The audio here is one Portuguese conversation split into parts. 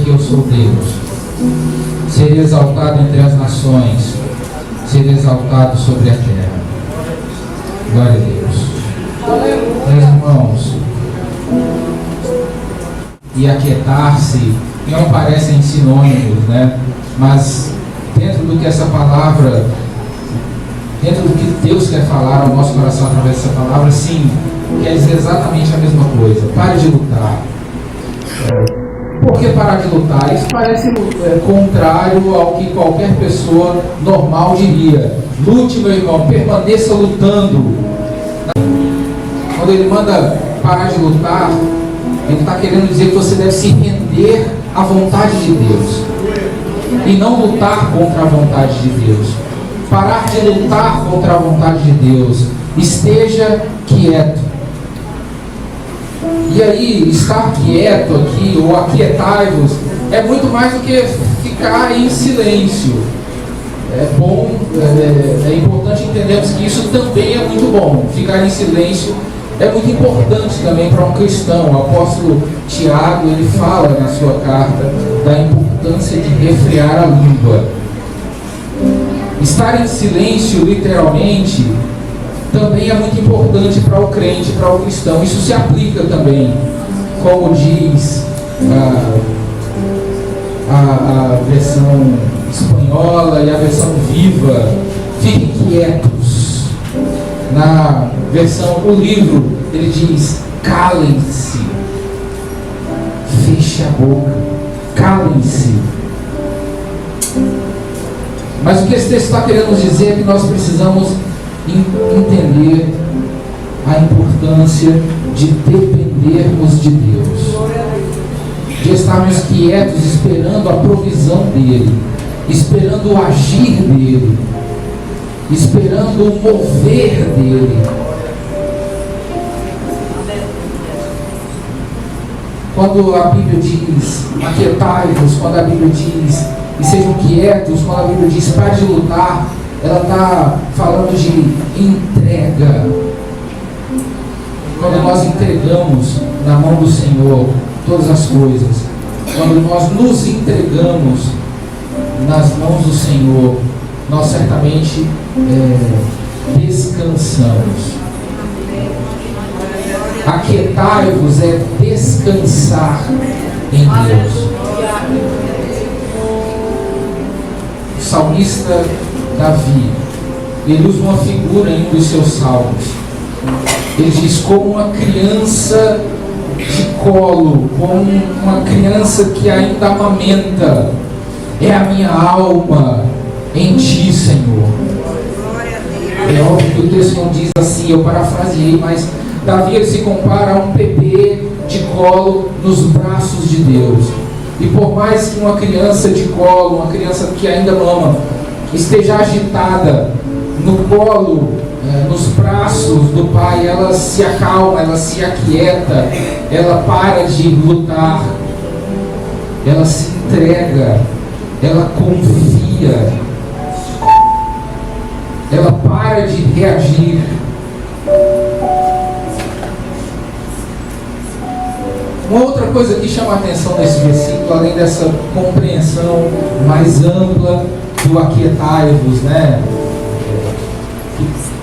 que eu sou Deus. Ser exaltado entre as nações, ser exaltado sobre a terra. Glória a Deus. Meus irmãos, e aquietar-se não parecem sinônimos, né? Mas dentro do que essa palavra, dentro do que Deus quer falar ao nosso coração através dessa palavra, sim, quer dizer exatamente a mesma coisa. Pare de lutar. Por que parar de lutar? Isso parece contrário ao que qualquer pessoa normal diria. Lute, meu irmão, permaneça lutando. Quando ele manda parar de lutar, ele está querendo dizer que você deve se render à vontade de Deus e não lutar contra a vontade de Deus. Parar de lutar contra a vontade de Deus. Esteja quieto. E aí, estar quieto aqui, ou aquietai-vos, é muito mais do que ficar em silêncio. É bom, é importante entendermos que isso também é muito bom. Ficar em silêncio é muito importante também para um cristão. O apóstolo Tiago, ele fala na sua carta da importância de refrear a língua. Estar em silêncio, literalmente, também é muito importante para o crente, para o cristão. Isso se aplica também, como diz a versão espanhola e a versão viva. Fiquem quietos. Na versão, o livro, ele diz: calem-se, feche a boca, calem-se. Mas o que esse texto está querendo nos dizer é que nós precisamos entender a importância de dependermos de Deus, de estarmos quietos esperando a provisão dele, esperando o agir dele, esperando o mover dele. Quando a Bíblia diz aquietai-vos, quando a Bíblia diz e sejam quietos, quando a Bíblia diz pare de lutar, ela está falando de entrega. Quando nós entregamos na mão do Senhor todas as coisas, quando nós nos entregamos nas mãos do Senhor, nós certamente descansamos. Aquietai-vos é descansar em Deus. O salmista Davi, ele usa uma figura em um dos seus salmos. Ele diz: como uma criança de colo, como uma criança que ainda amamenta, é a minha alma em ti, Senhor. É óbvio que o texto não diz assim, eu parafraseei, mas Davi, ele se compara a um bebê de colo nos braços de Deus. E por mais que uma criança de colo, uma criança que ainda mama, esteja agitada no colo, nos braços do pai, ela se acalma, ela se aquieta, ela para de lutar, ela se entrega, ela confia, ela para de reagir. Uma outra coisa que chama a atenção nesse versículo, além dessa compreensão mais ampla do aquietai-vos, né?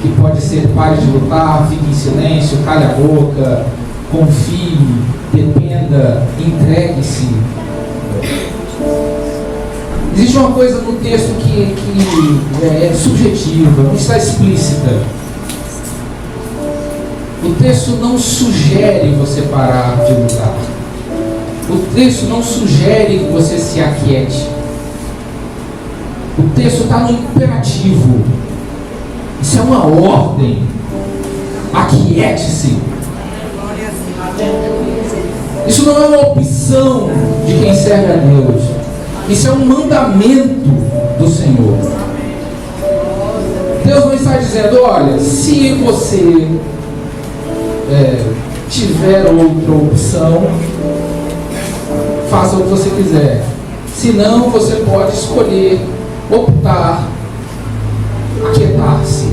Que pode ser pare de lutar, fique em silêncio, cale a boca, confie, dependa, entregue-se. Existe uma coisa no texto que é subjetiva, não está explícita. O texto não sugere você parar de lutar. O texto não sugere que você se aquiete. O texto está no imperativo. Isso é uma ordem. Aquiete-se. Isso não é uma opção de quem serve a Deus. Isso é um mandamento do Senhor. Deus não está dizendo: olha, se você tiver outra opção, faça o que você quiser. Se não, você pode escolher optar, aquietar-se.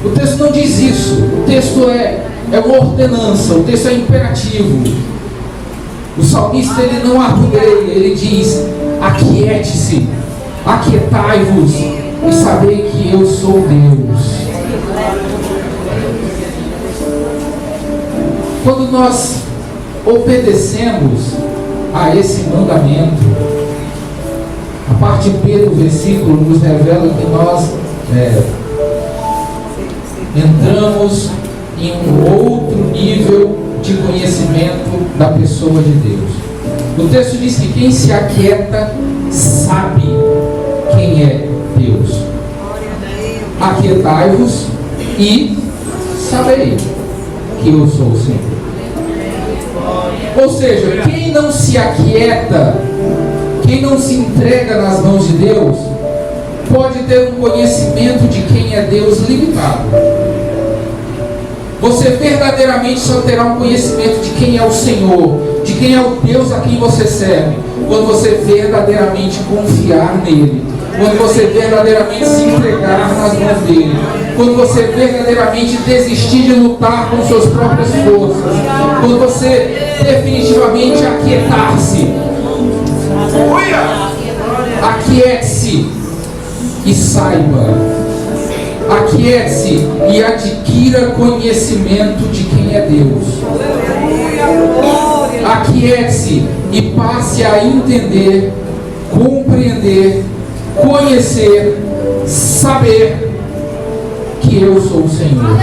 O texto não diz isso. O texto é uma ordenança. O texto é imperativo. O salmista ele não arrudeia, ele diz: aquiete-se, aquietai-vos e sabei que eu sou Deus. Quando nós obedecemos a esse mandamento, a parte B do versículo nos revela que nós entramos em um outro nível de conhecimento da pessoa de Deus. O texto diz que quem se aquieta sabe quem é Deus. Aquietai-vos e sabei que eu sou o Senhor. Ou seja, quem não se aquieta, quem não se entrega nas mãos de Deus, pode ter um conhecimento de quem é Deus limitado. Você verdadeiramente só terá um conhecimento de quem é o Senhor, de quem é o Deus a quem você serve, quando você verdadeiramente confiar nele, quando você verdadeiramente se entregar nas mãos dele, quando você verdadeiramente desistir de lutar com suas próprias forças, quando você definitivamente aquietar-se. Aquiete-se e saiba. Aquiete-se e adquira conhecimento de quem é Deus. Aquiete-se e passe a entender, compreender, conhecer, saber que eu sou o Senhor.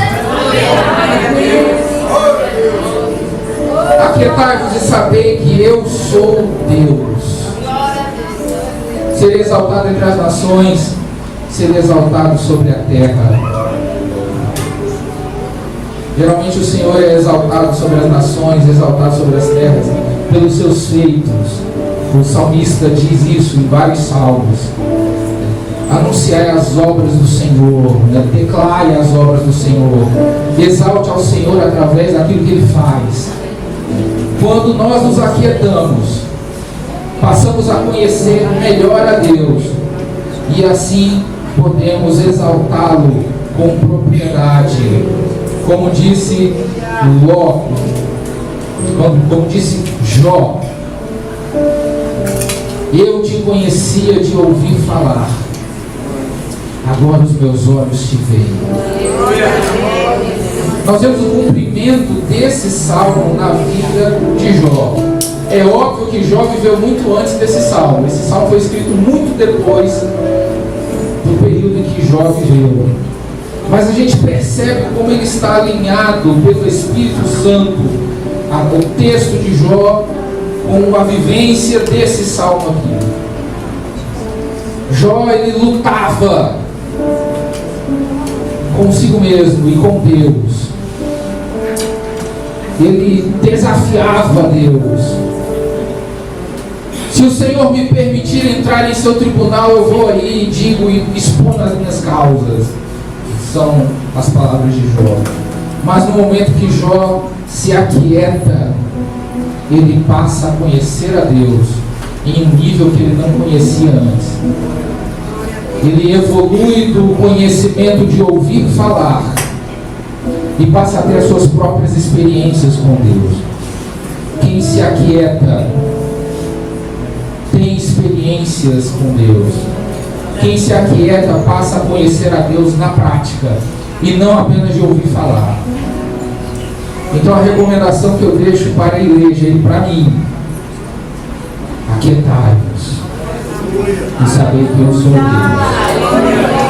Aquietai-vos e sabei que eu sou Deus. Serei exaltado entre as nações, serei exaltado sobre a terra. Geralmente o Senhor é exaltado sobre as nações, exaltado sobre as terras, pelos seus feitos. O salmista diz isso em vários salmos. Anunciai as obras do Senhor, declare as obras do Senhor, exalte ao Senhor através daquilo que Ele faz. Quando nós nos aquietamos, passamos a conhecer melhor a Deus, e assim podemos exaltá-lo com propriedade. Como disse Ló, como disse Jó: eu te conhecia de ouvir falar, agora os meus olhos te veem. Nós vemos o cumprimento desse salmo na vida de Jó. É óbvio que Jó viveu muito antes desse salmo. Esse salmo foi escrito muito depois do período em que Jó viveu. Mas a gente percebe como ele está alinhado pelo Espírito Santo, o texto de Jó, com a vivência desse salmo aqui. Jó, ele lutava consigo mesmo e com Deus. Ele desafiava Deus. Se o Senhor me permitir entrar em seu tribunal, eu vou aí e digo e expondo as minhas causas. São as palavras de Jó. Mas no momento que Jó se aquieta, ele passa a conhecer a Deus em um nível que ele não conhecia antes. Ele evolui do conhecimento de ouvir falar e passa a ter as suas próprias experiências com Deus. Quem se aquieta tem experiências com Deus. Quem se aquieta passa a conhecer a Deus na prática e não apenas de ouvir falar. Então a recomendação que eu deixo para a igreja e para mim: aquietai-vos e saber que eu sou Deus.